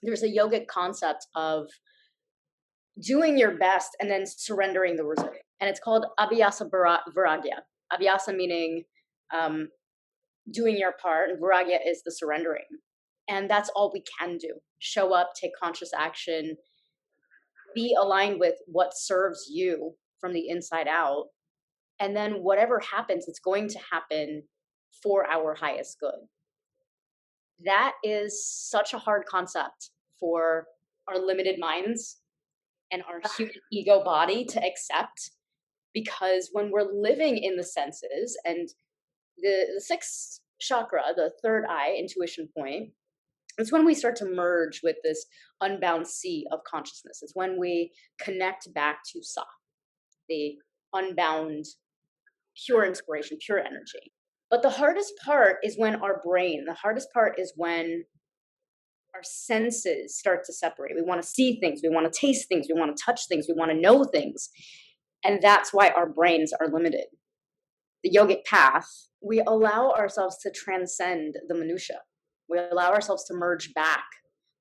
there's a yogic concept of doing your best and then surrendering the result. And it's called abyhasa vairagya. Abyhasa meaning doing your part, and vairagya is the surrendering. And that's all we can do. Show up, take conscious action, be aligned with what serves you from the inside out. And then whatever happens, it's going to happen for our highest good. That is such a hard concept for our limited minds and our human ego body to accept, because when we're living in the senses and the sixth chakra, the third eye, intuition point, it's when we start to merge with this unbound sea of consciousness. It's when we connect back to Sa, the unbound, pure inspiration, pure energy. But the hardest part is when our brain, the hardest part is when our senses start to separate. We want to see things, we want to taste things, we want to touch things, we want to know things. And that's why our brains are limited. The yogic path, we allow ourselves to transcend the minutia. We allow ourselves to merge back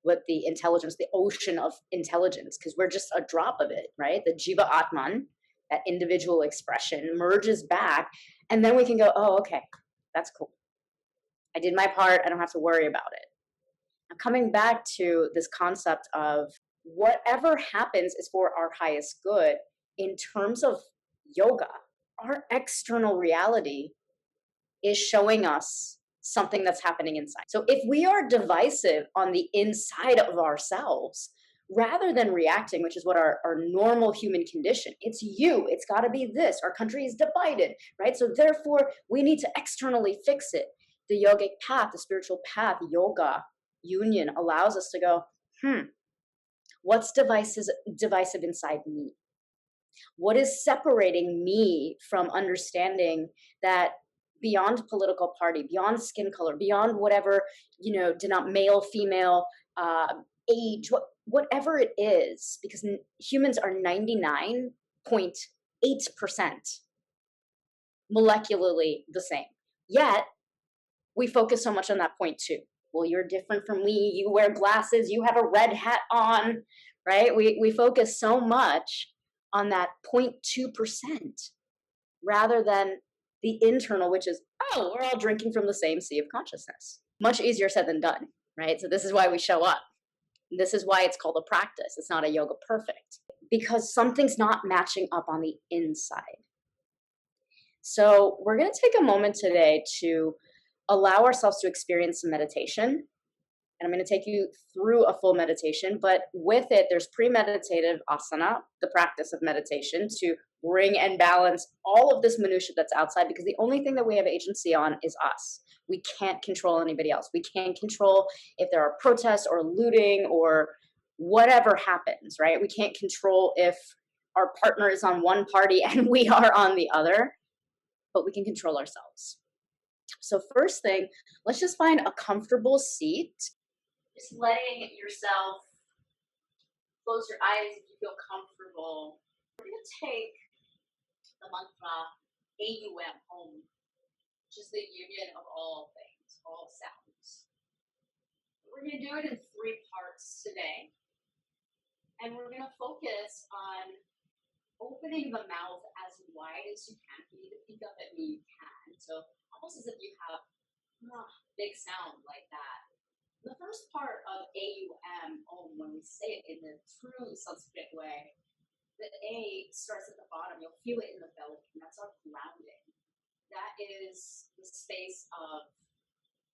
with the intelligence, the ocean of intelligence, because we're just a drop of it, right? The 𝗔𝗿𝘁𝘀𝘁'𝘀, that individual expression, merges back, and then we can go, oh, okay, that's cool. I did my part, I don't have to worry about it. Now, coming back to this concept of whatever happens is for our highest good, in terms of yoga, our external reality is showing us something that's happening inside. So if we are divisive on the inside of ourselves, rather than reacting, which is what our normal human condition, it's you, it's got to be this, our country is divided, right? So therefore, we need to externally fix it. The yogic path, the spiritual path, yoga, union allows us to go, what's divisive inside me? What is separating me from understanding that beyond political party, beyond skin color, beyond whatever, male, female, age, whatever it is, because humans are 99.8% molecularly the same. Yet, we focus so much on that 0.2. Well, you're different from me, you wear glasses, you have a red hat on, right? We focus so much on that 0.2% rather than the internal, which is, oh, we're all drinking from the same sea of consciousness. Much easier said than done, right? So this is why we show up. This is why it's called a practice. It's not a yoga perfect, because something's not matching up on the inside. So we're going to take a moment today to allow ourselves to experience some meditation. And I'm going to take you through a full meditation, but with it, there's pre-meditative asana, the practice of meditation, to bring and balance all of this minutia that's outside, because the only thing that we have agency on is us. We can't control anybody else. We can't control if there are protests or looting or whatever happens, right? We can't control if our partner is on one party and we are on the other, but we can control ourselves. So first thing, let's just find a comfortable seat. Just letting yourself close your eyes if you feel comfortable. We're going to take the mantra AUM, which is the union of all things, all sounds. We're going to do it in 3 parts today. And we're going to focus on opening the mouth as wide as you can. If you need to peek up at me, you can. So almost as if you have a big sound like that. The first part of AUM, when we say it in the true Sanskrit way, the A starts at the bottom. You'll feel it in the belly, and that's our grounding. That is the space of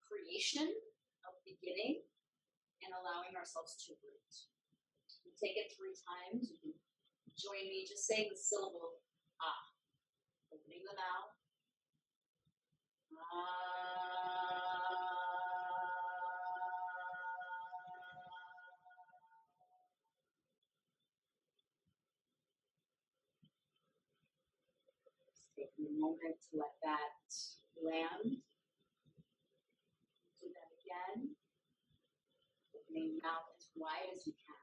creation, of beginning, and allowing ourselves to root. We take it 3 times. You can join me just saying the syllable ah, opening the mouth. Taking a moment to let that land. Do that again. Opening the mouth as wide as you can.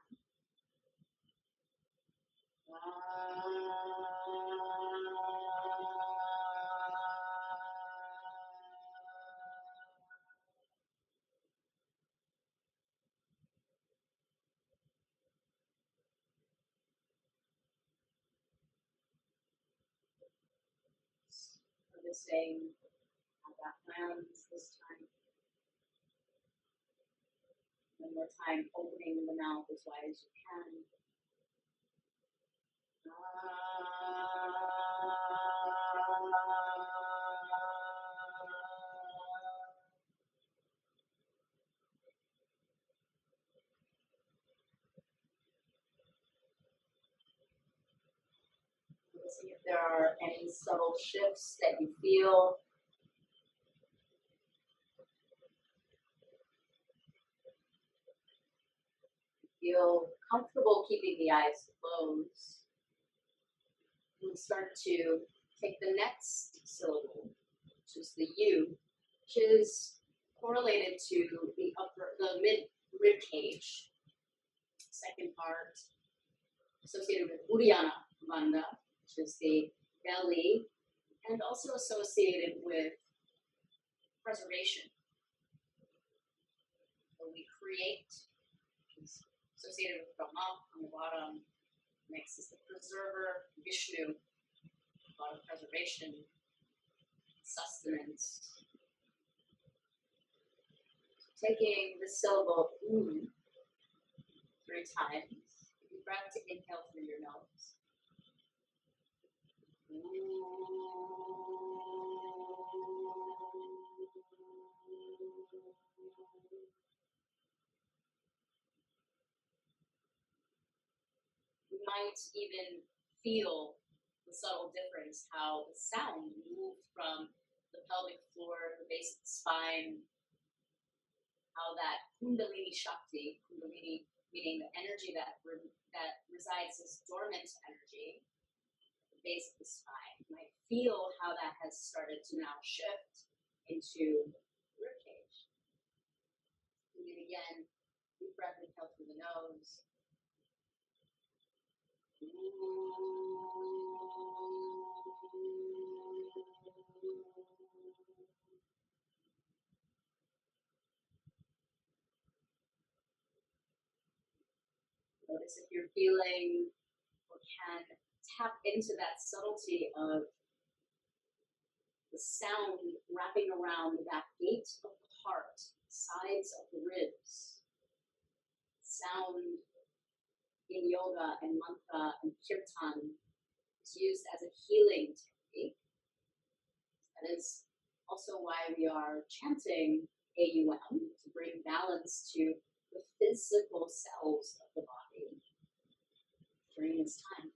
Noticing how that lands this time. One more time, opening the mouth as wide as you can. See if there are any subtle shifts that you feel. Feel comfortable keeping the eyes closed. We'll start to take the next syllable, which is the U, which is correlated to the mid rib cage. Second part associated with Uddiyana Bandha, which is the belly, and also associated with preservation. So we create, which is associated with Brahma on the bottom. Next is the preserver, Vishnu, a lot of preservation, sustenance. Taking the syllable U 3 times. Deep breath to inhale through your nose. You might even feel the subtle difference, how the sound moved from the pelvic floor, the base of the spine, how that Kundalini Shakti, Kundalini meaning the energy that resides as dormant energy, at the base of the spine. You might feel how that has started to now shift into the ribcage. Breathe again, deep breath, inhale through the nose. Notice if you're feeling or can tap into that subtlety of the sound wrapping around that gate of the heart, sides of the ribs. Sound in yoga and mantra and kirtan is used as a healing technique. That is also why we are chanting AUM, to bring balance to the physical cells of the body during this time.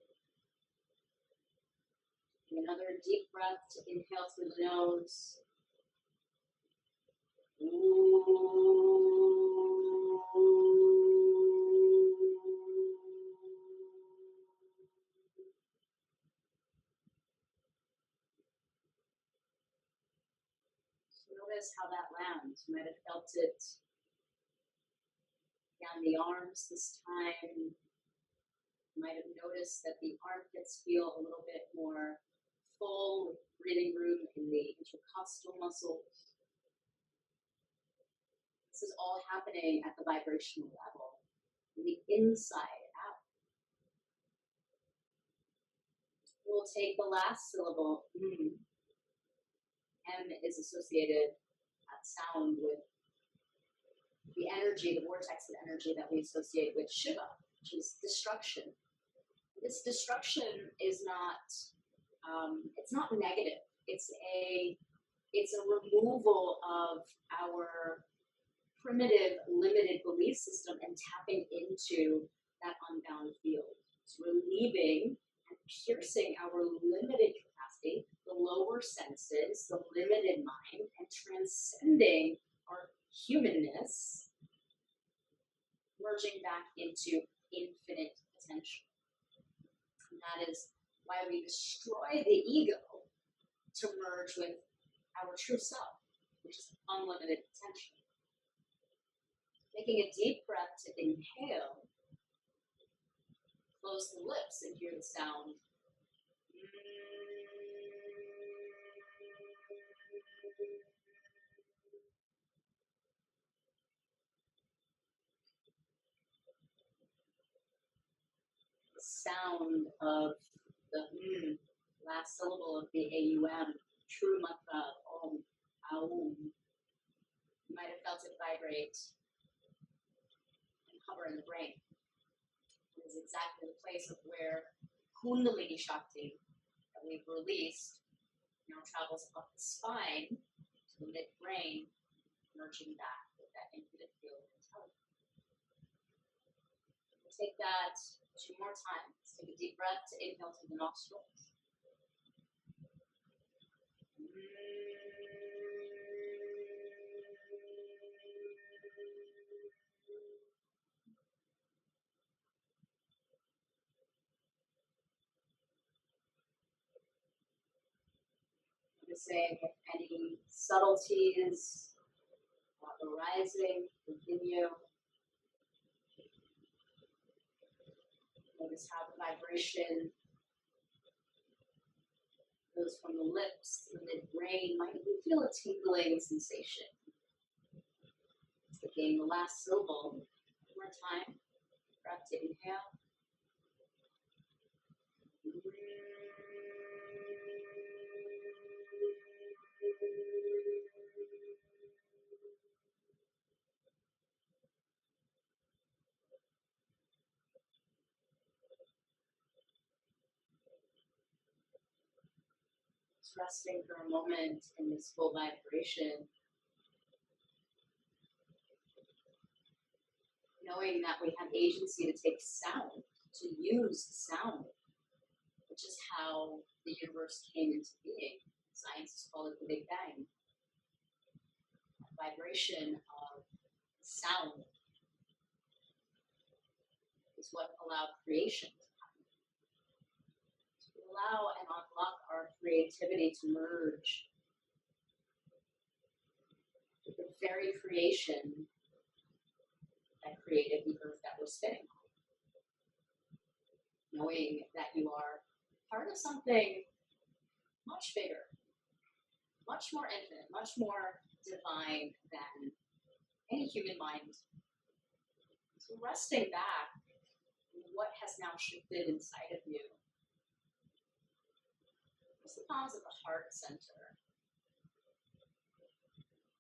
Another deep breath to inhale through the nose. Notice how that lands. You might have felt it down the arms this time. You might have noticed that the armpits feel a little bit more full, with breathing room in the intercostal muscles. This is all happening at the vibrational level, from the inside out. We'll take the last syllable, M. M is associated, that sound, with the energy, the vortex of energy that we associate with Shiva, which is destruction. This destruction is not, it's not negative. It's a removal of our primitive, limited belief system and tapping into that unbound field. It's relieving and piercing our limited capacity, the lower senses, the limited mind, and transcending our humanness, merging back into infinite potential. And that is why we destroy the ego to merge with our true self, which is unlimited potential. Taking a deep breath to inhale, close the lips and hear the sound. The sound of the last syllable of the AUM true mantra of Om, AUM. You might have felt it vibrate and hover in the brain. It is exactly the place of where Kundalini Shakti that we've released now travels up the spine to the midbrain, merging back with that infinite field of intelligence. We'll take that 2 more times. Take a deep breath to inhale through the nostrils. Noticing any subtleties arising within you. Notice how the vibration goes from the lips to the midbrain. Might even feel a tingling sensation. Taking the last syllable one more time. Breath to inhale. Just resting for a moment in this full vibration. Knowing that we have agency to take sound, to use sound, which is how the universe came into being. Scientists call it the Big Bang. That vibration of sound is what allowed creation to happen. To allow and unlock our creativity to merge with the very creation that created the earth that we're spinning on. Knowing that you are part of something much bigger, much more infinite, much more divine than any human mind. So resting back in what has now shifted inside of you. Just the palms of the heart center.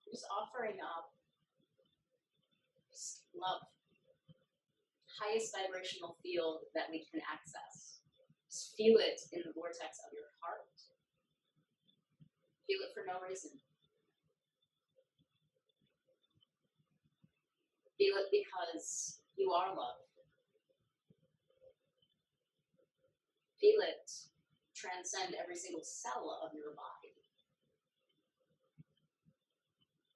Just offering up just love. Highest vibrational field that we can access. Just feel it in the vortex of your heart. Feel it for no reason. Feel it because you are love. Feel it transcend every single cell of your body.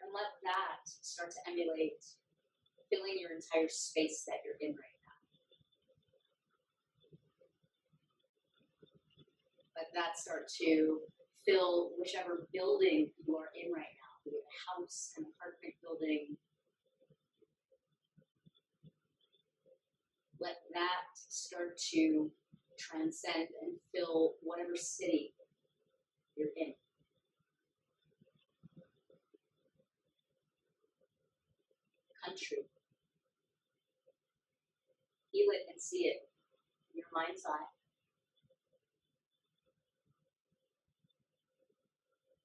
And let that start to emulate filling your entire space that you're in right now. Let that start to fill whichever building you are in right now, be it a house, an apartment building. Let that start to transcend and fill whatever city you're in. Country. Feel it and see it in your mind's eye.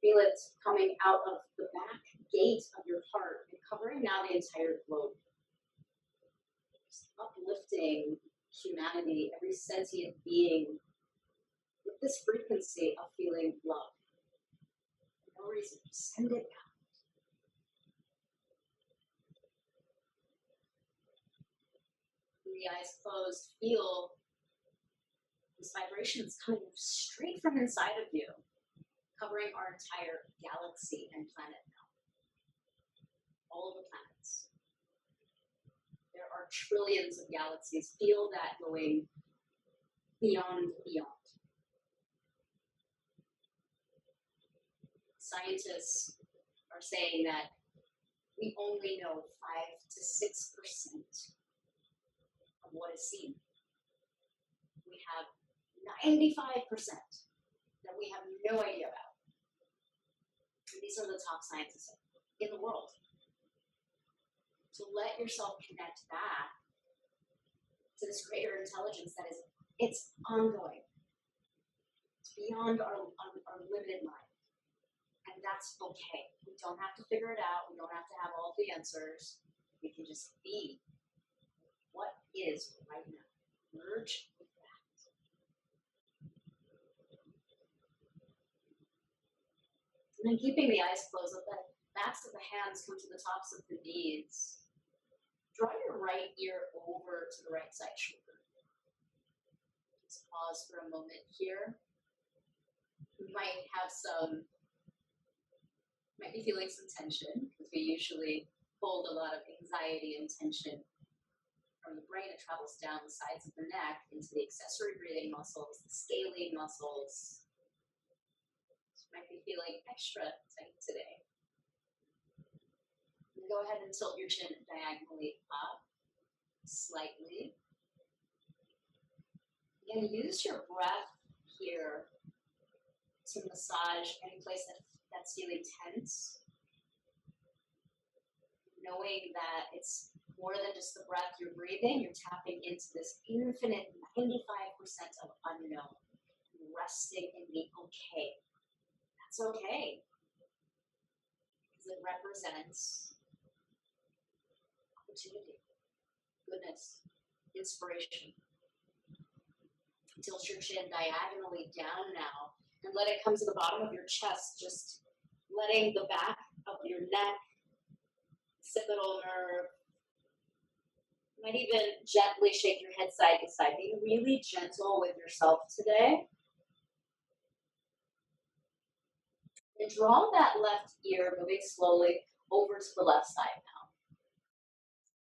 Feel it coming out of the back gate of your heart and covering now the entire globe. Just uplifting humanity, every sentient being, with this frequency of feeling love. For no reason, just send it out. With the eyes closed, feel this vibration is coming straight from inside of you, covering our entire galaxy and planet now. All of the planets. There are trillions of galaxies. Feel that going beyond. Scientists are saying that we only know 5 to 6% of what is seen. We have 95% that we have no idea about. And these are the top scientists in the world. To let yourself connect back to this greater intelligence that is, it's ongoing. It's beyond our limited mind. And that's okay. We don't have to figure it out. We don't have to have all the answers. We can just be what is right now. Merge with that. And then keeping the eyes closed, let the backs of the hands come to the tops of the knees. Draw your right ear over to the right side shoulder. Just pause for a moment here. You might be feeling some tension because we usually hold a lot of anxiety and tension from the brain. It travels down the sides of the neck into the accessory breathing muscles, the scalene muscles. So you might be feeling extra tight today. And go ahead and tilt your chin diagonally up slightly. Again, use your breath here to massage any place that's feeling tense, knowing that it's more than just the breath you're breathing. You're tapping into this infinite 95% of unknown, resting in the okay. That's okay, because it represents opportunity, goodness, inspiration. Tilt your chin diagonally down now and let it come to the bottom of your chest, just letting the back of your neck, occipital nerve, you might even gently shake your head side to side, being really gentle with yourself today. And draw that left ear, moving slowly over to the left side now.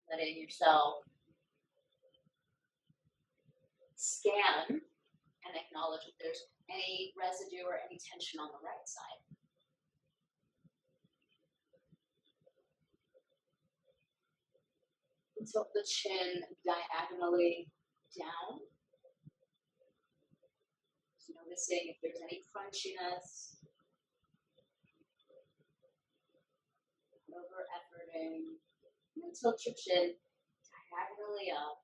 Letting yourself scan and acknowledge if there's any residue or any tension on the right side. And tilt the chin diagonally down. Just noticing if there's any crunchiness. Not over efforting. And then tilt your chin diagonally up.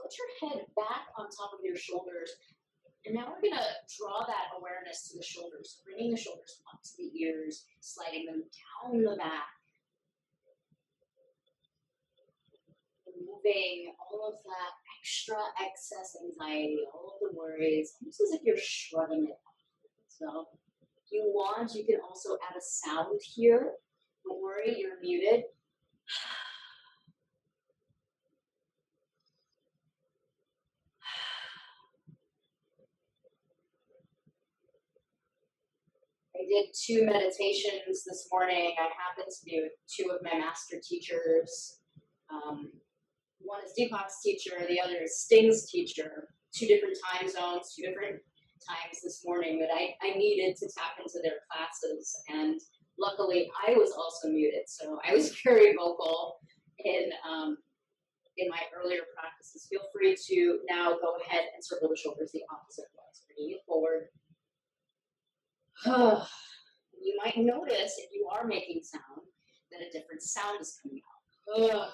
Put your head back on top of your shoulders. And now we're going to draw that awareness to the shoulders, bringing the shoulders up to the ears, sliding them down the back. Removing all of that extra excess anxiety, all of the worries, almost as if you're shrugging it off. So if you want, you can also add a sound here. Don't worry, you're muted. I did 2 meditations this morning. I happened to be with 2 of my master teachers. One is Deepak's teacher, the other is Sting's teacher. 2 different time zones, 2 different times this morning that I needed to tap into their classes. And luckily, I was also muted, so I was very vocal in my earlier practices. Feel free to now go ahead and circle the shoulders the opposite way. So bringing it forward. You might notice if you are making sound that a different sound is coming out.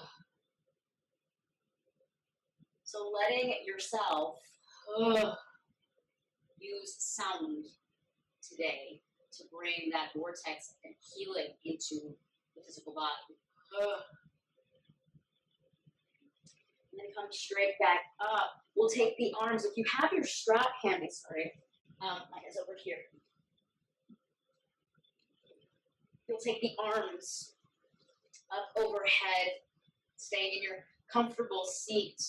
So letting yourself use sound today to bring that vortex and healing into the physical body. And then come straight back up. We'll take the arms. If you have your strap handy, mine is over here. You'll take the arms up overhead, staying in your comfortable seat.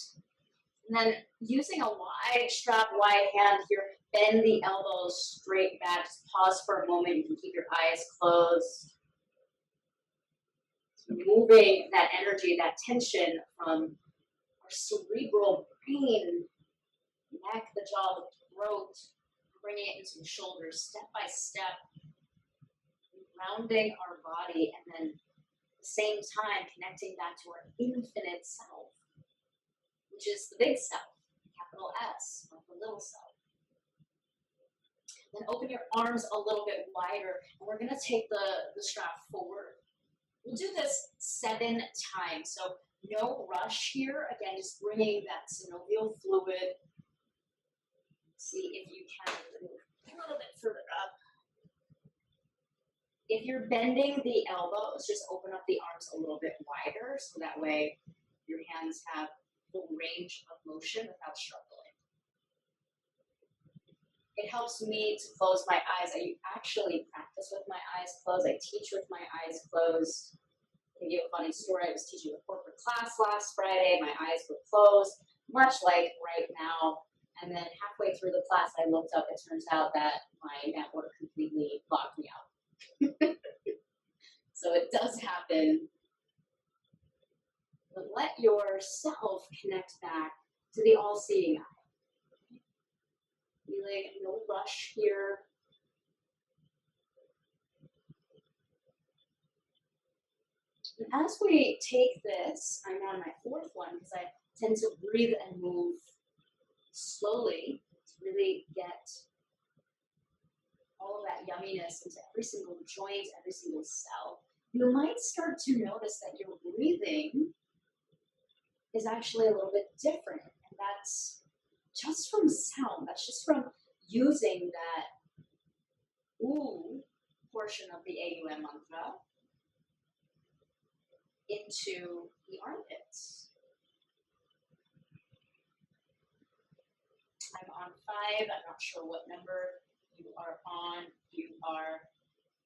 And then using a wide strap, wide hand here, bend the elbows straight back. Just pause for a moment. You can keep your eyes closed. So moving that energy, that tension from our cerebral brain, neck, the jaw, the throat, bringing it into the shoulders step by step, grounding our body, and then at the same time connecting back to our infinite self, which is the big self, capital S, not the little self. Then open your arms a little bit wider, and we're going to take the strap forward. We'll do this 7 times. So no rush here. Again, just bringing that synovial fluid. See if you can move a little bit further up. If you're bending the elbows, just open up the arms a little bit wider so that way your hands have full range of motion without struggling. It helps me to close my eyes. I actually practice with my eyes closed. I teach with my eyes closed. I can give a funny story. I was teaching a corporate class last Friday. My eyes were closed, much like right now. And then halfway through the class, I looked up. It turns out that my network completely blocked me out. So it does happen. But let yourself connect back to the all-seeing eye. Feeling no rush here. And as we take this, I'm on my fourth one because I tend to breathe and move slowly to really get all of that yumminess into every single joint, every single cell. You might start to notice that your breathing is actually a little bit different. And that's just from sound. That's just from using that ooh portion of the AUM mantra into the armpits. I'm on 5. I'm not sure what number you are on. You are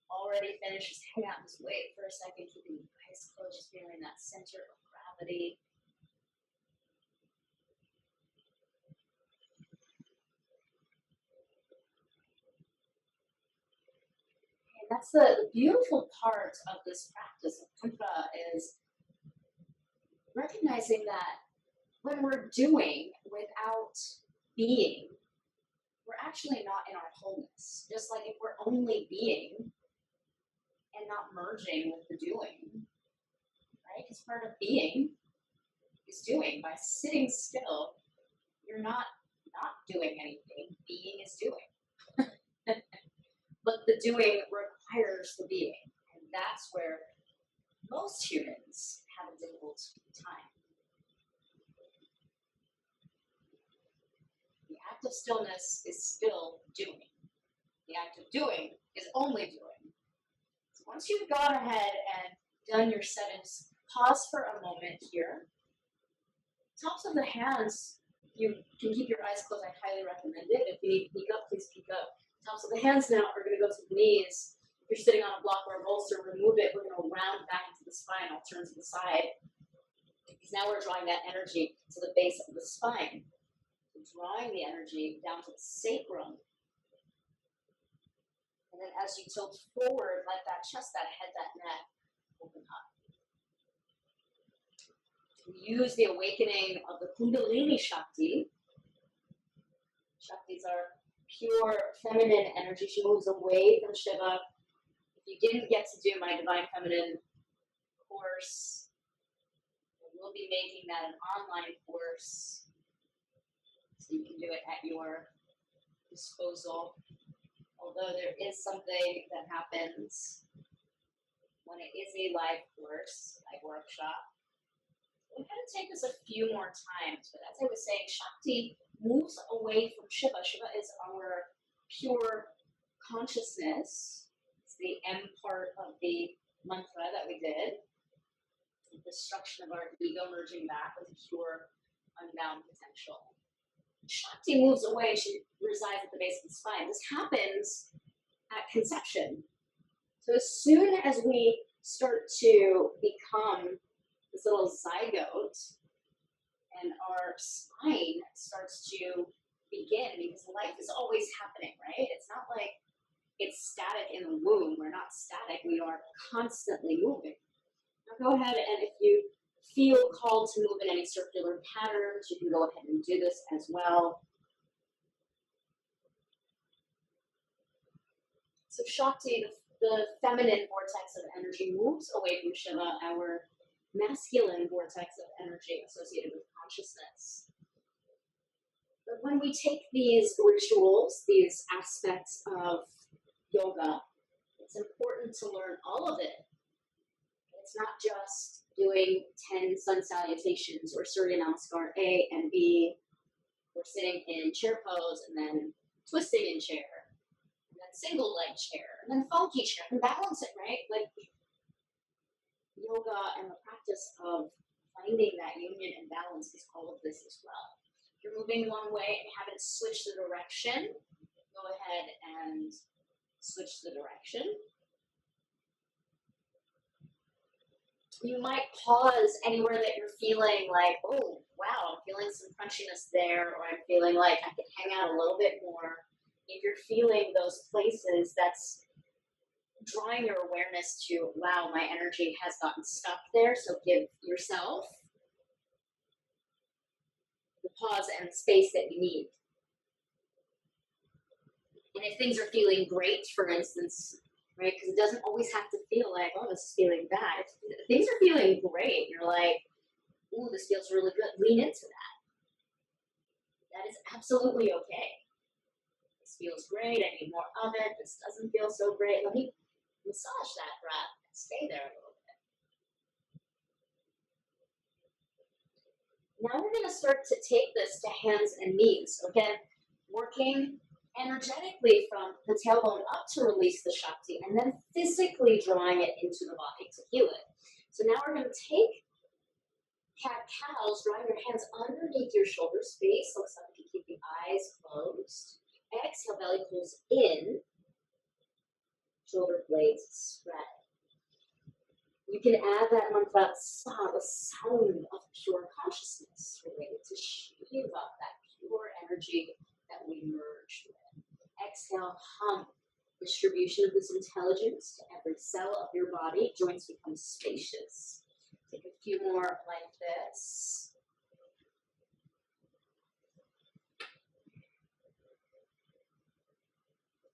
already finished. Just hang out and just wait for a second, keeping your eyes closed, just feeling that center of gravity. And that's the beautiful part of this practice of mantra is recognizing that when we're doing without being, we're actually not in our wholeness. Just like if we're only being and not merging with the doing, right? Because part of being is doing. By sitting still, you're not doing anything. Being is doing. But the doing requires the being. And that's where most humans have a difficult time. The act of stillness is still doing. The act of doing is only doing. So once you've gone ahead and done your settings, pause for a moment here. Tops of the hands, you can keep your eyes closed. I highly recommend it. If you need to peek up, please peek up. Tops of the hands now are going to go to the knees. If you're sitting on a block or a bolster, remove it. We're going to round back into the spine. I'll turn to the side. Because now we're drawing that energy to the base of the spine. Drawing the energy down to the sacrum. And then as you tilt forward, let that chest, that head, that neck open up. Use the awakening of the Kundalini Shakti. Shaktis are pure feminine energy. She moves away from Shiva. If you didn't get to do my Divine Feminine course, we'll be making that an online course. So you can do it at your disposal. Although there is something that happens when it is a live course, live workshop. We're going to take this a few more times, but as I was saying, Shakti moves away from Shiva. Shiva is our pure consciousness. It's the M part of the mantra that we did. The destruction of our ego merging back with pure unbound potential. Shakti moves away. She resides at the base of the spine. This happens at conception. So as soon as we start to become this little zygote and our spine starts to begin, because life is always happening, right? It's not like it's static in the womb. We're not static. We are constantly moving. Now go ahead and if you feel called to move in any circular patterns, you can go ahead and do this as well. So Shakti, the feminine vortex of energy, moves away from Shiva, our masculine vortex of energy associated with consciousness. But when we take these rituals, these aspects of yoga, it's important to learn all of it. It's not just doing 10 sun salutations or surya namaskar A and B, or sitting in chair pose and then twisting in chair, and then single leg chair, and then funky chair, and balance it, right? Like yoga and the practice of finding that union and balance is all of this as well. If you're moving one way and haven't switched the direction, go ahead and switch the direction. You might pause anywhere that you're feeling like, oh, wow, I'm feeling some crunchiness there, or I'm feeling like I could hang out a little bit more. If you're feeling those places, that's drawing your awareness to, wow, my energy has gotten stuck there, so give yourself the pause and space that you need. And if things are feeling great, for instance, right, because it doesn't always have to feel like, oh, this is feeling bad. If things are feeling great, you're like, ooh, this feels really good, lean into that. That is absolutely okay. This feels great, I need more of it. This doesn't feel so great. Let me massage that breath and stay there a little bit. Now we're going to start to take this to hands and knees, okay? Working energetically from the tailbone up to release the Shakti, and then physically drawing it into the body to heal it. So now we're going to take cat-cows, drawing your hands underneath your shoulder space. Looks like you keep the eyes closed. Exhale, belly pulls in. Shoulder blades spread. You can add that mantra, the sound of pure consciousness, related to shiva, that pure energy that we merge with. Exhale, hum, distribution of this intelligence to every cell of your body. Joints become spacious. Take a few more like this.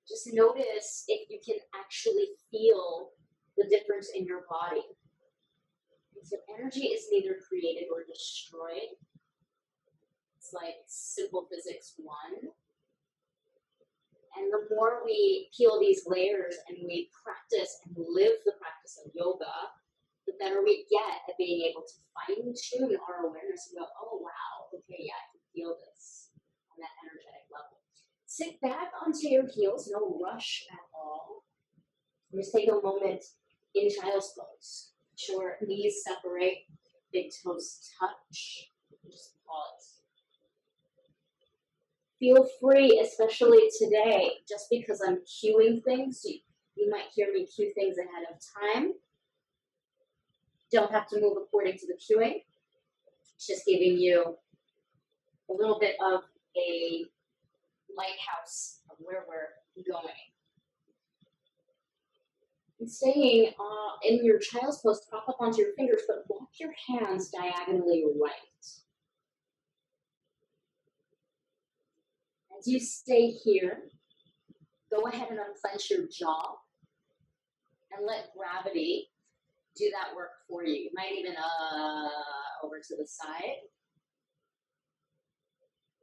Just notice if you can actually feel the difference in your body. So energy is neither created or destroyed. It's like simple physics 1. And the more we peel these layers and we practice and live the practice of yoga, the better we get at being able to fine-tune our awareness and go, oh, wow, okay, yeah, I can feel this on that energetic level. Sit back onto your heels, no rush at all. And just take a moment in child's pose. Sure, knees separate, big toes touch. Just pause. Feel free, especially today, just because I'm cueing things, you might hear me cue things ahead of time. Don't have to move according to the cueing. It's just giving you a little bit of a lighthouse of where we're going. And staying in your child's pose, prop up onto your fingers, but walk your hands diagonally right. As you stay here, go ahead and unclench your jaw and let gravity do that work for you. You might even over to the side.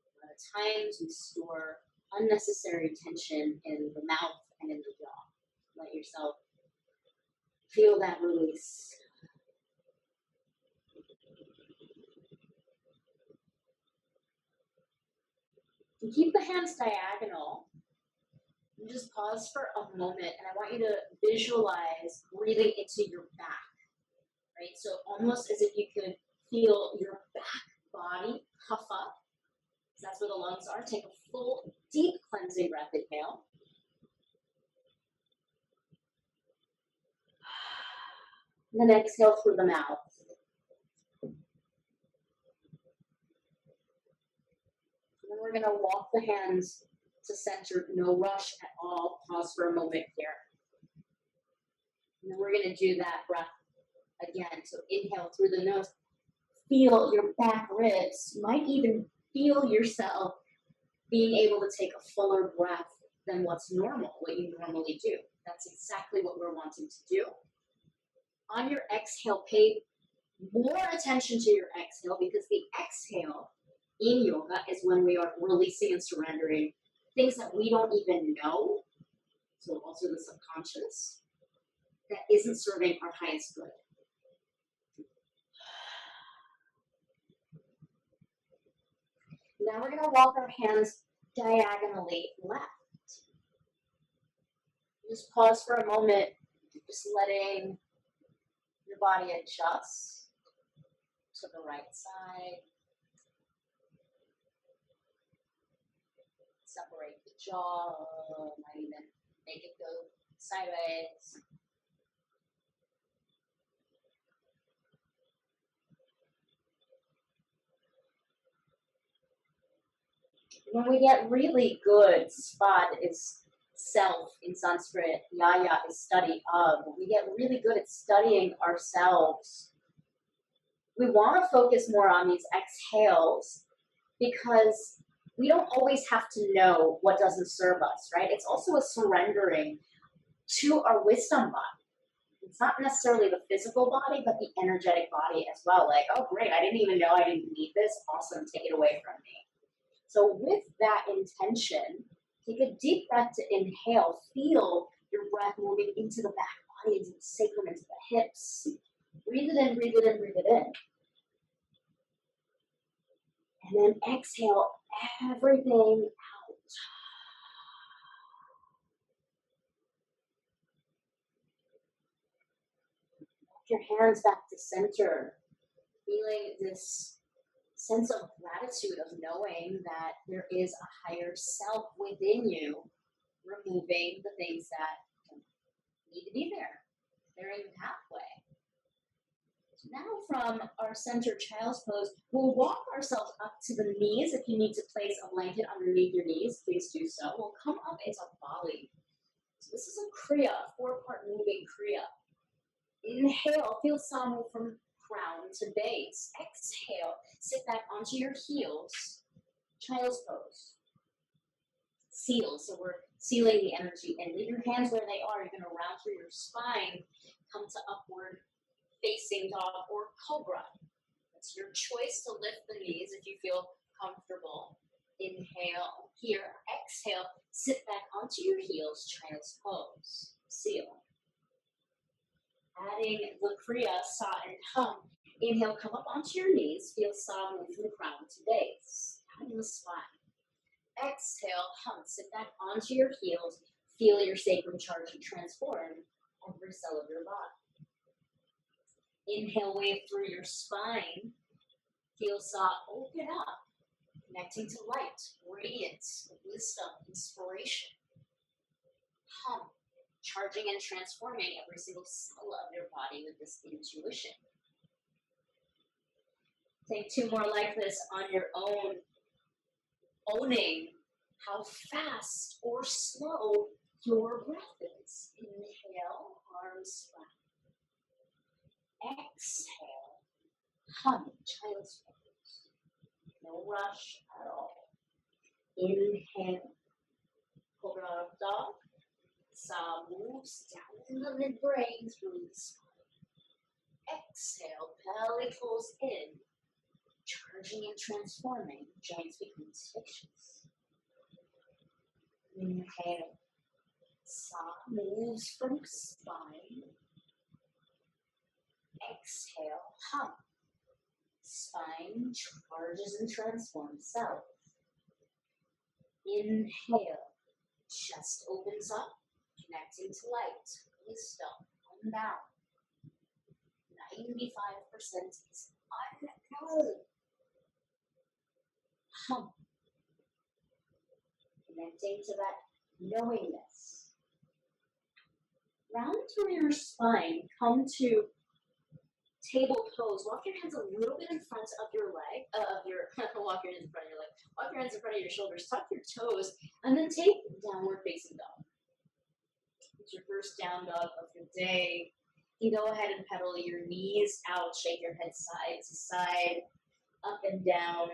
A lot of times we store unnecessary tension in the mouth and in the jaw. Let yourself feel that release. And keep the hands diagonal. And just pause for a moment, and I want you to visualize breathing into your back, right? So almost as if you could feel your back body puff up. That's where the lungs are. Take a full, deep cleansing breath. Inhale. And then exhale through the mouth. And then we're going to walk the hands to center. No rush at all. Pause for a moment here. And then we're going to do that breath again. So inhale through the nose. Feel your back ribs. You might even feel yourself being able to take a fuller breath than what's normal, what you normally do. That's exactly what we're wanting to do. On your exhale, pay more attention to your exhale, because the exhale in yoga is when we are releasing and surrendering things that we don't even know, so also the subconscious, that isn't serving our highest good. Now we're going to walk our hands diagonally left. Just pause for a moment, just letting your body adjust to the right side. Separate the jaw, might even make it go sideways. When we get really good, spad is self in Sanskrit, yaya is study of. When we get really good at studying ourselves, we want to focus more on these exhales because we don't always have to know what doesn't serve us, right? It's also a surrendering to our wisdom body. It's not necessarily the physical body, but the energetic body as well. Like, oh, great, I didn't even know I didn't need this. Awesome, take it away from me. So with that intention, take a deep breath to inhale. Feel your breath moving into the back body, into the sacrum, into the hips. Breathe it in, breathe it in, breathe it in. And then exhale everything out. Walk your hands back to center. Feeling this sense of gratitude of knowing that there is a higher self within you, removing the things that don't need to be there. They're in the pathway. Now from our center child's pose, we'll walk ourselves up to the knees. If you need to place a blanket underneath your knees, please do so. We'll come up into Bali. So this is a Kriya, 4-part moving Kriya. Inhale, feel Samu from crown to base. Exhale, sit back onto your heels. Child's pose. Seal, so we're sealing the energy in. Leave your hands where they are. You're going to round through your spine. Come to upward facing dog or cobra. It's your choice to lift the knees if you feel comfortable. Inhale here. Exhale, sit back onto your heels. Child's pose. Seal. Adding the Kriya, sa and hum. Inhale, come up onto your knees. Feel sa move from crown to base. Adding the spine. Exhale, hum. Sit back onto your heels. Feel your sacrum charge and transform every cell of your body. Inhale, wave through your spine. Feel sa open up. Connecting to light, radiance, wisdom, inspiration. Hum. Charging and transforming every single cell of your body with this intuition. Take 2 more like this on your own, owning how fast or slow your breath is. Inhale, arms flat. Exhale, hum, child's pose. No rush at all. Inhale, cobra dog. Sa moves down in the midbrain through the spine. Exhale, belly pulls in, charging and transforming, joints become spacious. Inhale, sa moves from spine. Exhale, hum. Spine charges and transforms self. Inhale, chest opens up. Connecting to light, wisdom, unbound. 95% is unknown. Hum. Connecting to that knowingness. Round through your spine, come to table pose. Walk your hands a little bit in front of your leg, walk your hands in front of your leg. Walk your hands in front of your shoulders, tuck your toes, and then take downward facing dog. It's your first down dog of the day. You go ahead and pedal your knees out, shake your head side to side, up and down,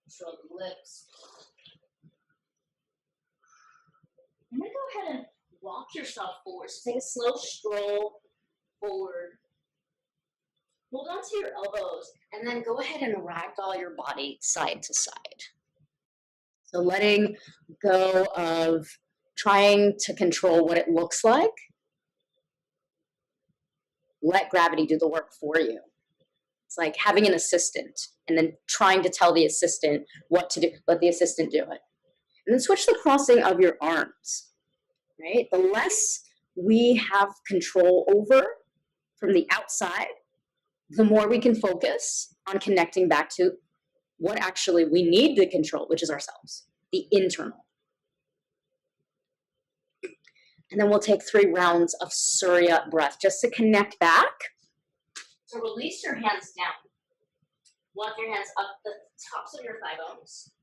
shrug the lips. I'm going to go ahead and walk yourself forward. So take a slow stroll forward. Hold on to your elbows, and then go ahead and ragdoll your body side to side. So letting go of trying to control what it looks like. Let gravity do the work for you. It's like having an assistant and then trying to tell the assistant what to do. Let the assistant do it. And then switch the crossing of your arms, right? The less we have control over from the outside, the more we can focus on connecting back to what actually we need to control, which is ourselves, the internal. And then we'll take 3 rounds of surya breath just to connect back. So release your hands down. Walk your hands up the tops of your thigh bones.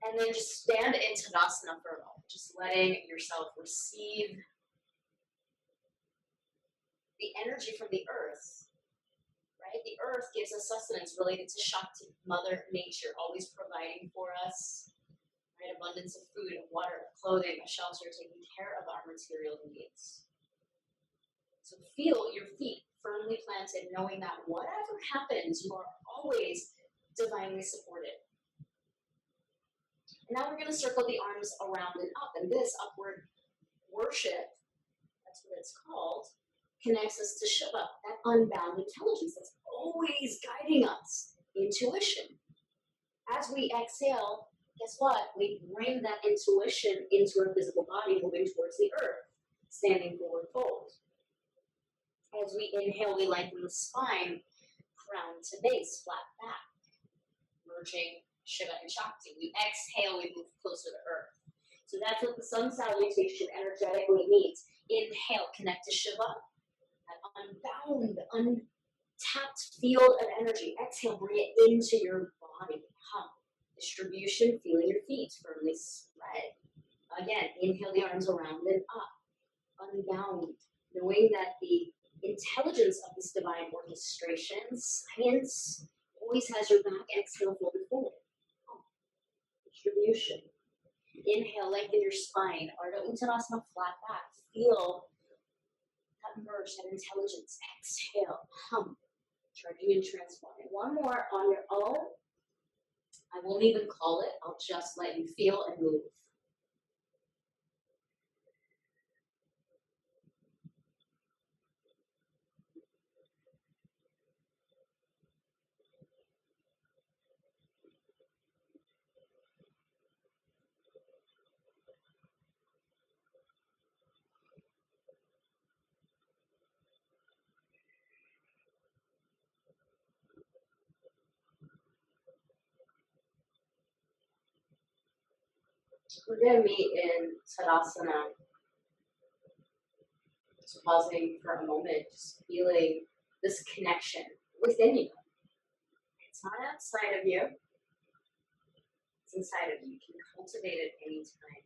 And then just stand in Tadasana for a moment, just letting yourself receive the energy from the earth, right? The earth gives us sustenance related to Shakti, Mother Nature, always providing for us, right? Abundance of food, of water, of clothing, of shelter, taking care of our material needs. So feel your feet firmly planted, knowing that whatever happens, you are always divinely supported. And now we're going to circle the arms around and up, and this upward worship, that's what it's called, connects us to Shiva, that unbound intelligence that's always guiding us, intuition. As we exhale, guess what? We bring that intuition into our physical body, moving towards the earth, standing forward fold. As we inhale, we lengthen the spine, crown to base, flat back, merging Shiva and Shakti. We exhale, we move closer to earth. So that's what the sun salutation energetically means. Inhale, connect to Shiva, that unbound, untapped field of energy. Exhale, bring it into your body. Hum. Distribution, feeling your feet firmly spread. Again, inhale the arms around and up. Unbound, knowing that the intelligence of this divine orchestration, science, always has your back. Exhale, fold it forward. Distribution. Inhale, lengthen your spine. Ardha Uttanasana, flat back. Feel that merge, that intelligence. Exhale, hum. Charging and transforming. One more on your own. I won't even call it. I'll just let you feel and move. We're going to meet in Tadasana. Just pausing for a moment, just feeling this connection within you. It's not outside of you. It's inside of you. You can cultivate it anytime.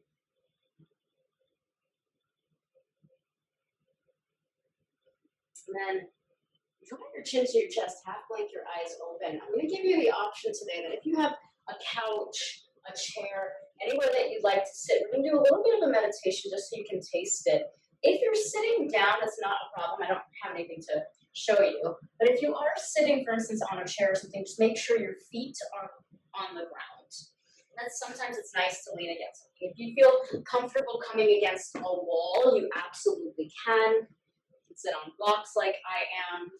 And then draw your chin to your chest, half blink your eyes open. I'm going to give you the option today that if you have a couch, a chair, anywhere that you'd like to sit, we're going to do a little bit of a meditation just so you can taste it. If you're sitting down, that's not a problem. I don't have anything to show you. But if you are sitting, for instance, on a chair or something, just make sure your feet are on the ground. Sometimes it's nice to lean against something. If you feel comfortable coming against a wall, you absolutely can. You can sit on blocks like I am,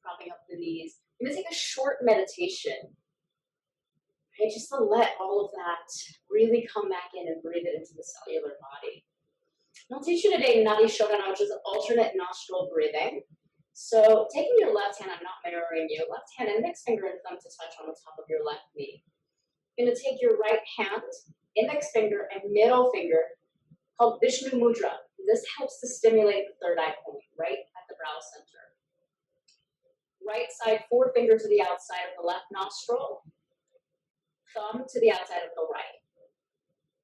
propping up the knees. I'm going to take a short meditation. Okay, just to let all of that really come back in and breathe it into the cellular body. And I'll teach you today nadi shodhana, which is alternate nostril breathing. So taking your left hand, I'm not mirroring you, left hand, index finger and thumb to touch on the top of your left knee. You're going to take your right hand, index finger, and middle finger, called Vishnu mudra. This helps to stimulate the third eye point, right at the brow center. Right side forefinger to the outside of the left nostril, thumb to the outside of the right.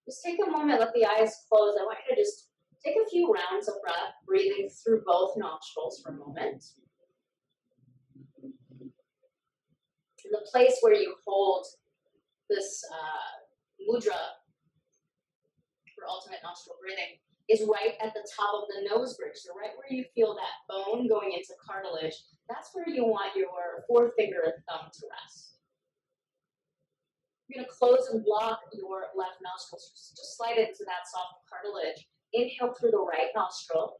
Just take a moment, let the eyes close. I want you to just take a few rounds of breath, breathing through both nostrils for a moment. In the place where you hold this mudra for alternate nostril breathing is right at the top of the nose bridge. So right where you feel that bone going into cartilage, that's where you want your forefinger and thumb to rest. You're going to close and block your left nostril. Just slide into that soft cartilage. Inhale through the right nostril.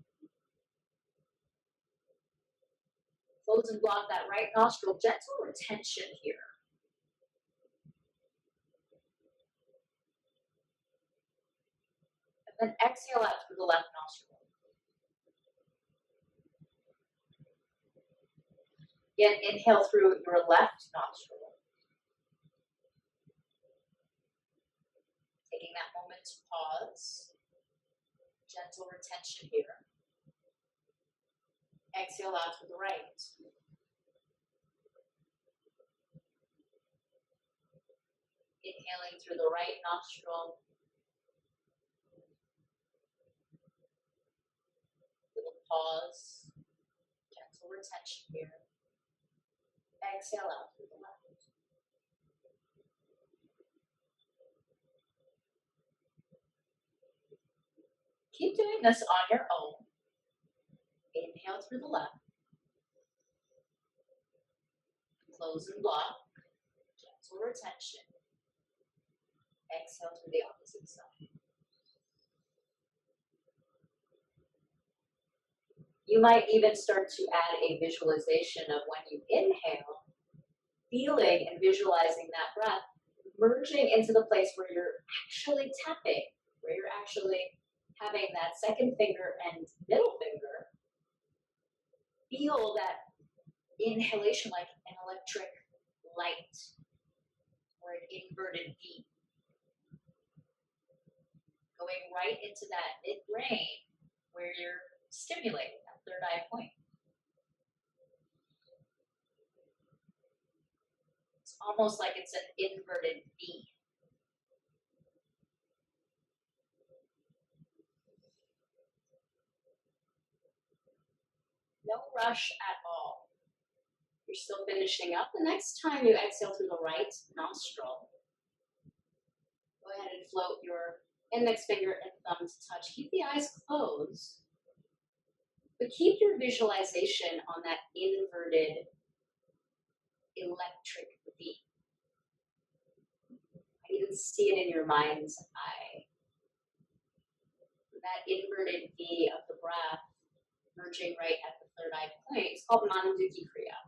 Close and block that right nostril. Gentle retention here. And then exhale out through the left nostril. Again, inhale through your left nostril. Taking that moment to pause. Gentle retention here. Exhale out through the right. Inhaling through the right nostril. Little pause. Gentle retention here. Exhale out through the left. Keep doing this on your own. Inhale through the left. Close and block. Gentle retention. Exhale through the opposite side. You might even start to add a visualization of when you inhale, feeling and visualizing that breath, merging into the place where you're actually tapping, where you're actually having that second finger and middle finger. Feel that inhalation like an electric light or an inverted V. Going right into that midbrain where you're stimulating that third eye point. It's almost like it's an inverted V. No rush at all. You're still finishing up. The next time you exhale through the right nostril, go ahead and float your index finger and thumb to touch. Keep the eyes closed, but keep your visualization on that inverted electric V. I even see it in your mind's eye. That inverted V of the breath merging right at the third eye point. It's called Kriya.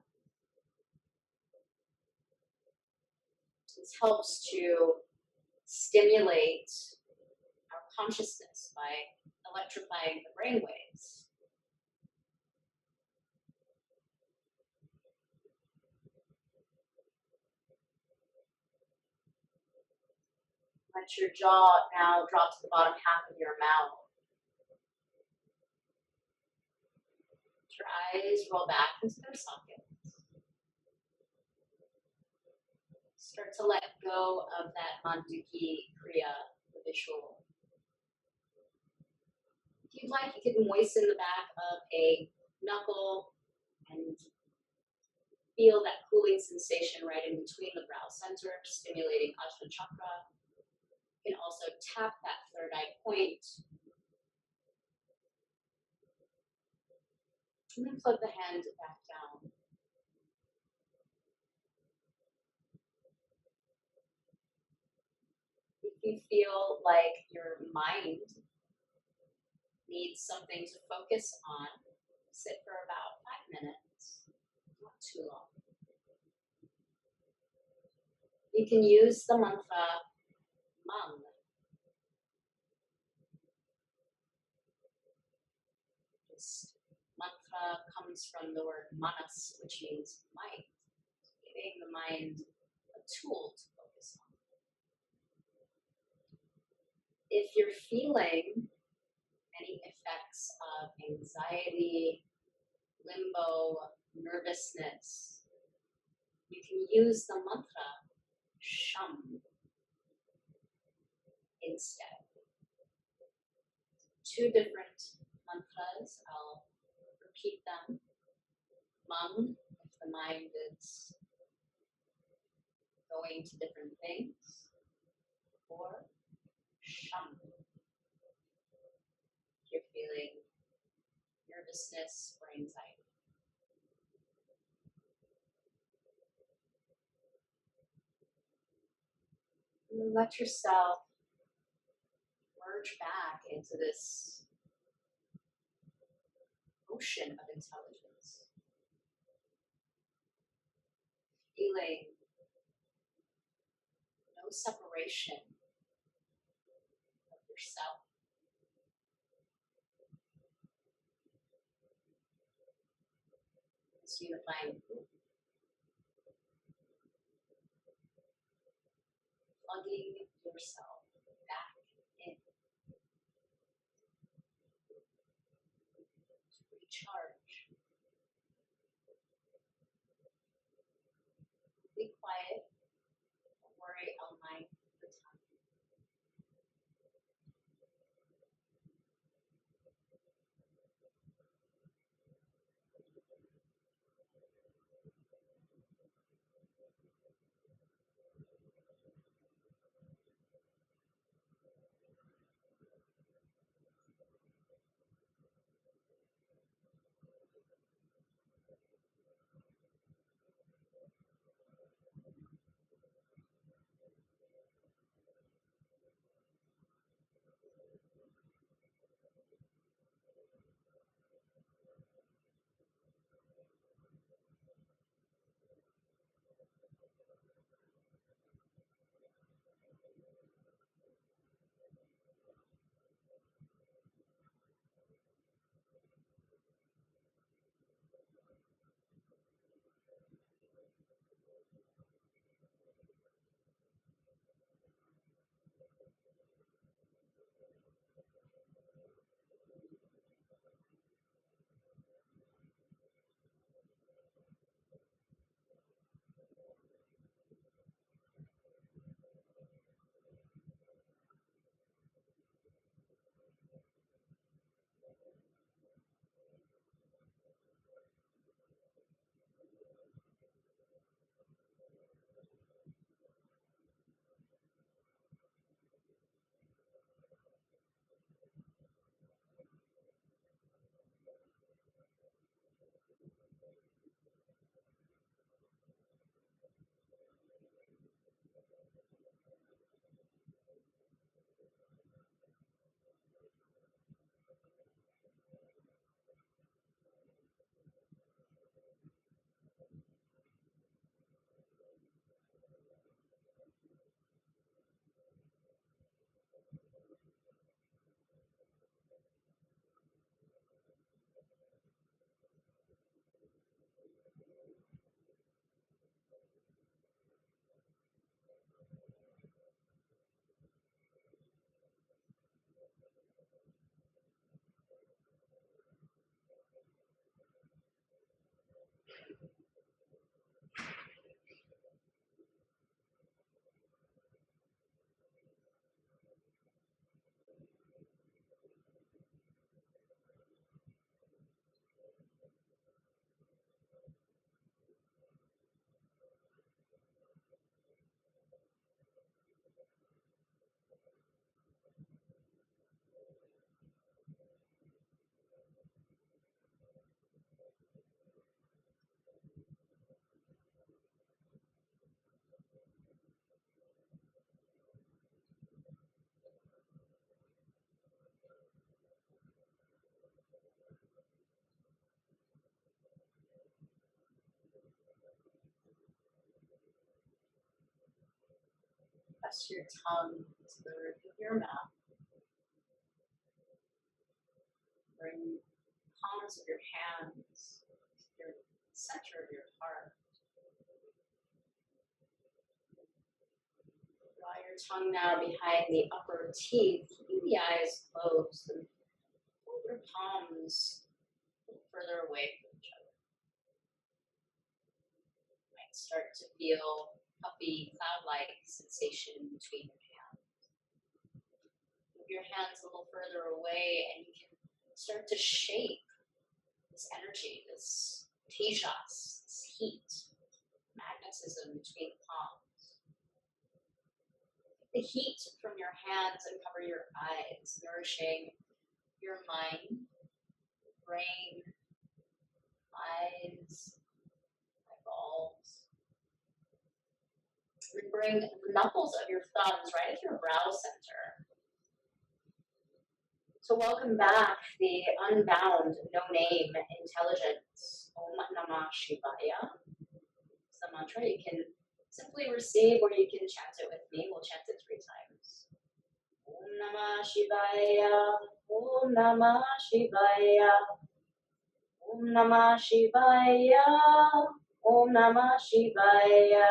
This helps to stimulate our consciousness by electrifying the brain waves. Let your jaw now drop to the bottom half of your mouth. Your eyes roll back into their sockets. Start to let go of that Kriya, the visual. If you'd like, you can moisten the back of a knuckle and feel that cooling sensation right in between the brow center, stimulating Ajna chakra. You can also tap that third eye point. And then plug the hand back down. If you feel like your mind needs something to focus on, sit for about 5 minutes, not too long. You can use the mantra Mam. This mantra comes from the word manas, which means mind, giving the mind a tool to focus on. If you're feeling any effects of anxiety, limbo, nervousness, you can use the mantra Sham instead. 2 different mantras. I'll repeat them. Mam, if the mind is going to different things, or Sham, if you're feeling nervousness or anxiety. And then let yourself merge back into this ocean of intelligence. feeling no separation of yourself. This unifying group. Plugging yourself back in to recharge. Be quiet. Don't worry, I'll mind the time. Press your tongue to the roof of your mouth. Bring palms of your hands to the center of your heart. Draw your tongue now behind the upper teeth, keeping the eyes closed, and pull your palms a little further away from each other. You might start to feel puffy, cloud-like sensation between your hands. Move your hands a little further away, and you can start to shape this energy, this abyhasa, this heat, magnetism between the palms. The heat from your hands and cover your eyes, nourishing your mind, brain, eyes, eyeballs. And bring the knuckles of your thumbs right at your brow center. So welcome back the unbound, no name intelligence. Om Namah Shivaya. mantra. You can simply receive or you can chant it with me. We'll chant it 3 times. Om Namah Shivaya, Om Namah Shivaya, Om Namah Shivaya, Om Namah Shivaya.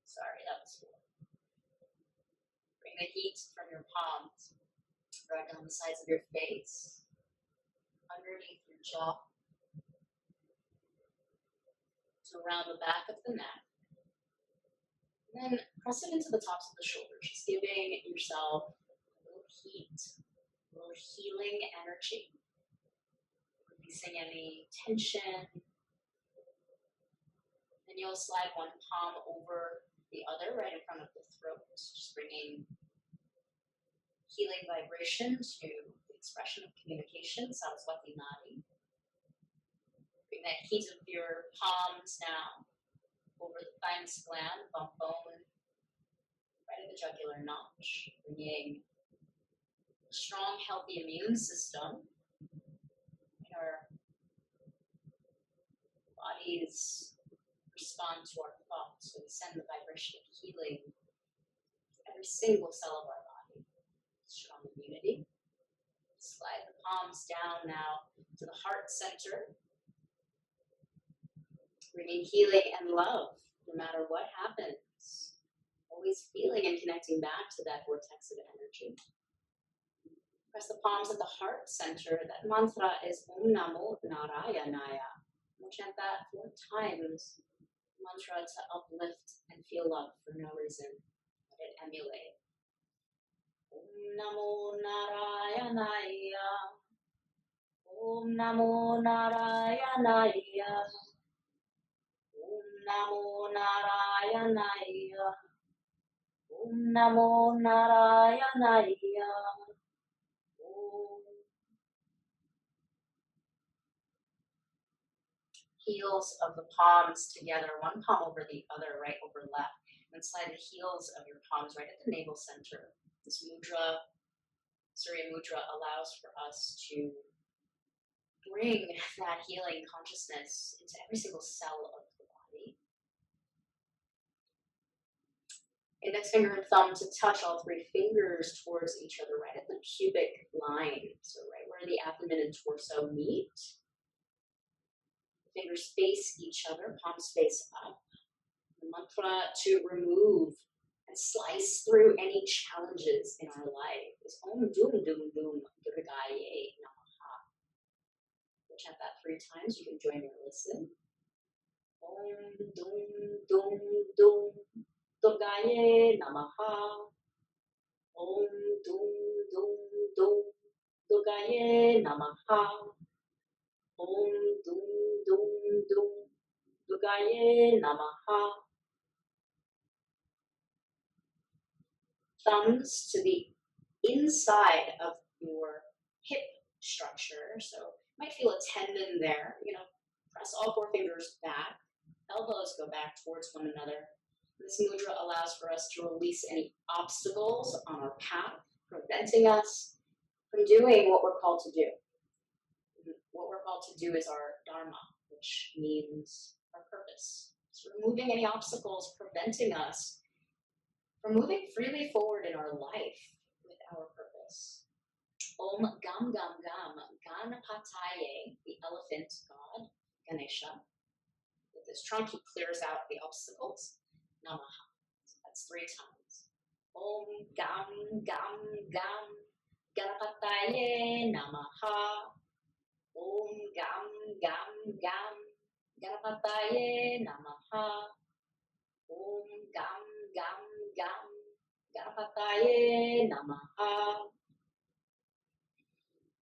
Sorry, that was cool. Bring the heat from your palms right down the sides of your face, underneath your jaw, to around the back of the neck. And then press it into the tops of the shoulders, just giving yourself a little heat, a little healing energy. Releasing any tension. Then you'll slide one palm over the other right in front of the throat, just bringing healing vibration to the expression of communication, saraswati nadi. Bring that heat of your palms now over the thymus gland, bump bone, right at the jugular notch, bringing a strong, healthy immune system in our bodies. Respond to our thoughts, so we send the vibration of healing to every single cell of our body. Strong immunity. Slide the palms down now to the heart center. Bringing healing and love, no matter what happens. Always feeling and connecting back to that vortex of energy. Press the palms at the heart center. That mantra is Om Namo Narayanaya. We'll chant that 4 times. Mantra to uplift and feel love for no reason. Let it emulate. Om Namo Narayanaya. Om Namo Narayanaya. Om Namo Narayanaya. Om Namo Narayanaya. Om. Heels of the palms together, one palm over the other, right over left, and slide the heels of your palms right at the navel center. This mudra, surya mudra, allows for us to bring that healing consciousness into every single cell of the body. Index finger and thumb to touch, all 3 fingers towards each other, right at the pubic line, so right where the abdomen and torso meet. Fingers face each other, palms face up. The mantra to remove and slice through any challenges in our life is Om 𝗔𝗿𝘁𝘁𝘀 Namaha. We'll chant that 3 times. You can join me and listen. Om 𝗔𝗿𝘁𝘁𝘁 Namaha. Om 𝗔𝗿𝘁𝘁𝘁𝘁 Namaha. Om 𝗔𝗿𝘁𝘁𝘁𝘁 Namaha. Thumbs to the inside of your hip structure. So you might feel a tendon there. Press all 4 fingers back. Elbows go back towards one another. This mudra allows for us to release any obstacles on our path, preventing us from doing what we're called to do. What we're called to do is our dharma, which means our purpose. So removing any obstacles preventing us from moving freely forward in our life with our purpose. Om Gam Gam Gam Ganapataye, the elephant god, Ganesha. With his trunk, he clears out the obstacles. Namaha. So that's 3 times. Om Gam Gam Gam Ganapataye Namaha. Om Gam Gam Gam Ganapataye Namaha. Om Gam Gam Gam Ganapataye Namaha.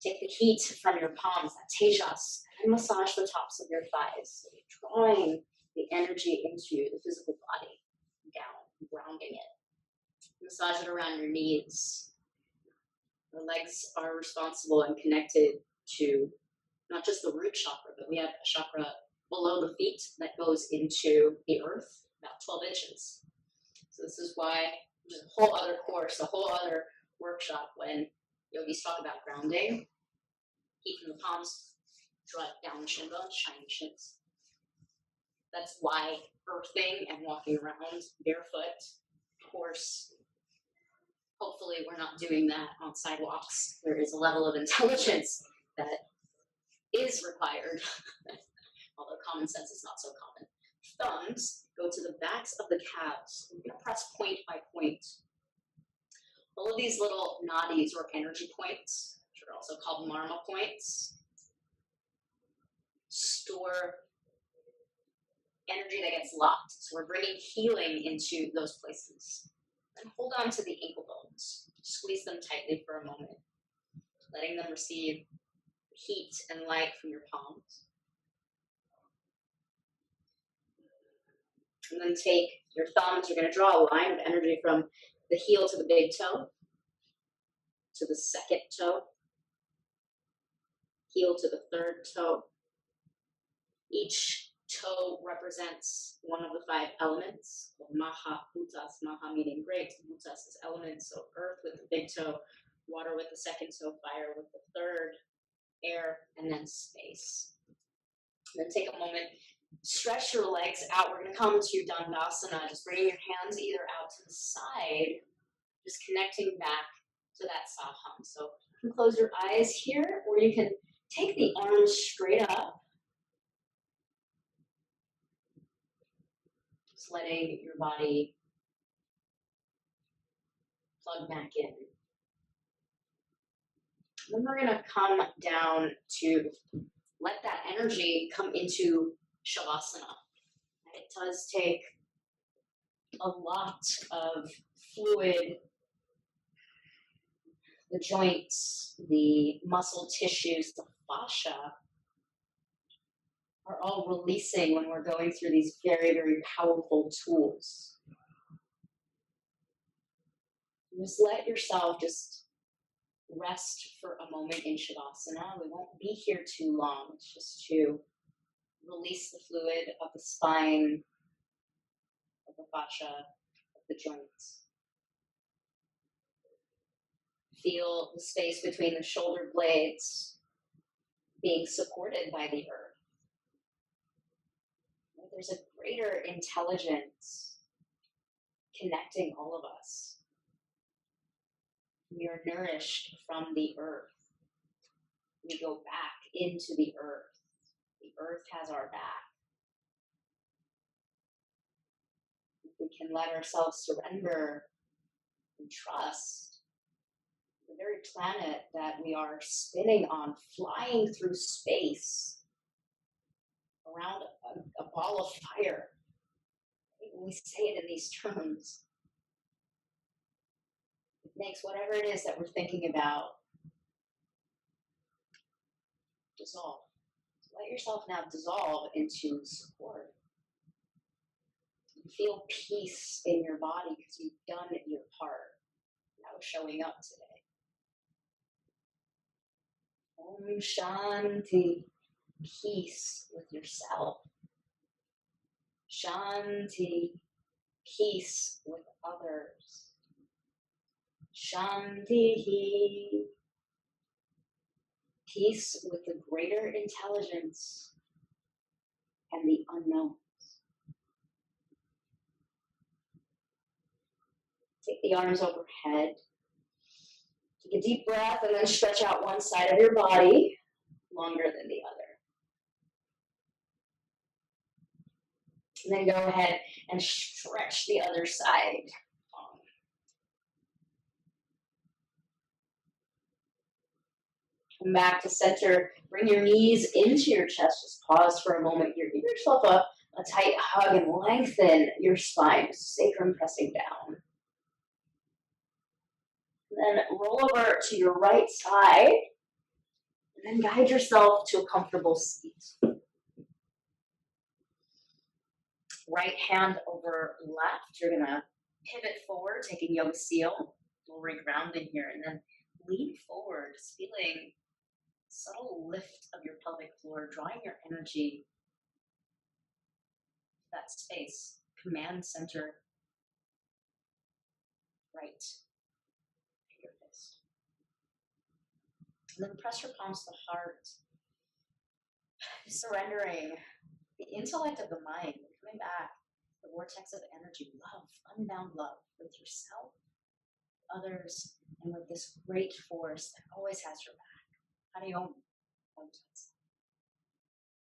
Take the heat from your palms, that tejas, and massage the tops of your thighs. So you're drawing the energy into the physical body, down, grounding it. Massage it around your knees. The legs are responsible and connected to not just the root chakra, but we have a chakra below the feet that goes into the earth, about 12 inches. So this is why there's a whole other course, a whole other workshop when yogis talk about grounding. Heat from the palms, draw it down the shin bones, shiny shins. That's why earthing and walking around barefoot, of course, hopefully we're not doing that on sidewalks. There is a level of intelligence that is required, although common sense is not so common. Thumbs go to the backs of the calves. We're going to press point by point. All of these little nadis or energy points, which are also called marma points, store energy that gets locked. So we're bringing healing into those places. And hold on to the ankle bones. Squeeze them tightly for a moment, letting them receive heat and light from your palms. And then take your thumbs, you're going to draw a line of energy from the heel to the big toe, to the second toe, heel to the third toe. Each toe represents one of the 5 elements. Maha, bhutas, maha meaning great, bhutas is elements, so earth with the big toe, water with the second toe, fire with the third, air, and then space. And then take a moment, stretch your legs out. We're going to come to dandasana, just bringing your hands either out to the side, just connecting back to that saham. So you can close your eyes here, or you can take the arms straight up, just letting your body plug back in. Then we're going to come down to let that energy come into shavasana. It does take a lot of fluid. The joints, the muscle tissues, the fascia are all releasing when we're going through these very, very powerful tools. Just let yourself just rest for a moment in shavasana. We won't be here too long. It's just to release the fluid of the spine, of the fascia, of the joints. Feel the space between the shoulder blades being supported by the earth. There's a greater intelligence connecting all of us. We are nourished from the earth. We go back into the earth. The earth has our back. If we can let ourselves surrender and trust the very planet that we are spinning on, flying through space around a ball of fire. When we say it in these terms, it makes whatever it is that we're thinking about dissolve. So let yourself now dissolve into support. Feel peace in your body because you've done your part. Now showing up today. Om Shanti. Peace with yourself. Shanti. Peace with others. Shanti. Peace with the greater intelligence and the unknown. Take the arms overhead. Take a deep breath and then stretch out one side of your body longer than the other. And then go ahead and stretch the other side. Come back to center. Bring your knees into your chest. Just pause for a moment here. Give yourself a tight hug and lengthen your spine. Sacrum pressing down. And then roll over to your right side. And then guide yourself to a comfortable seat. Right hand over left. You're going to pivot forward, taking yoga seal. We'll regrounding here. And then lean forward, just feeling subtle lift of your pelvic floor, drawing your energy to that space. Command center. Right. Your fist. And then press your palms to the heart. Surrendering the the intellect of the mind, coming back, the vortex of energy, love, unbound love with yourself, others, and with this great force that always has your back. AUM Mantra.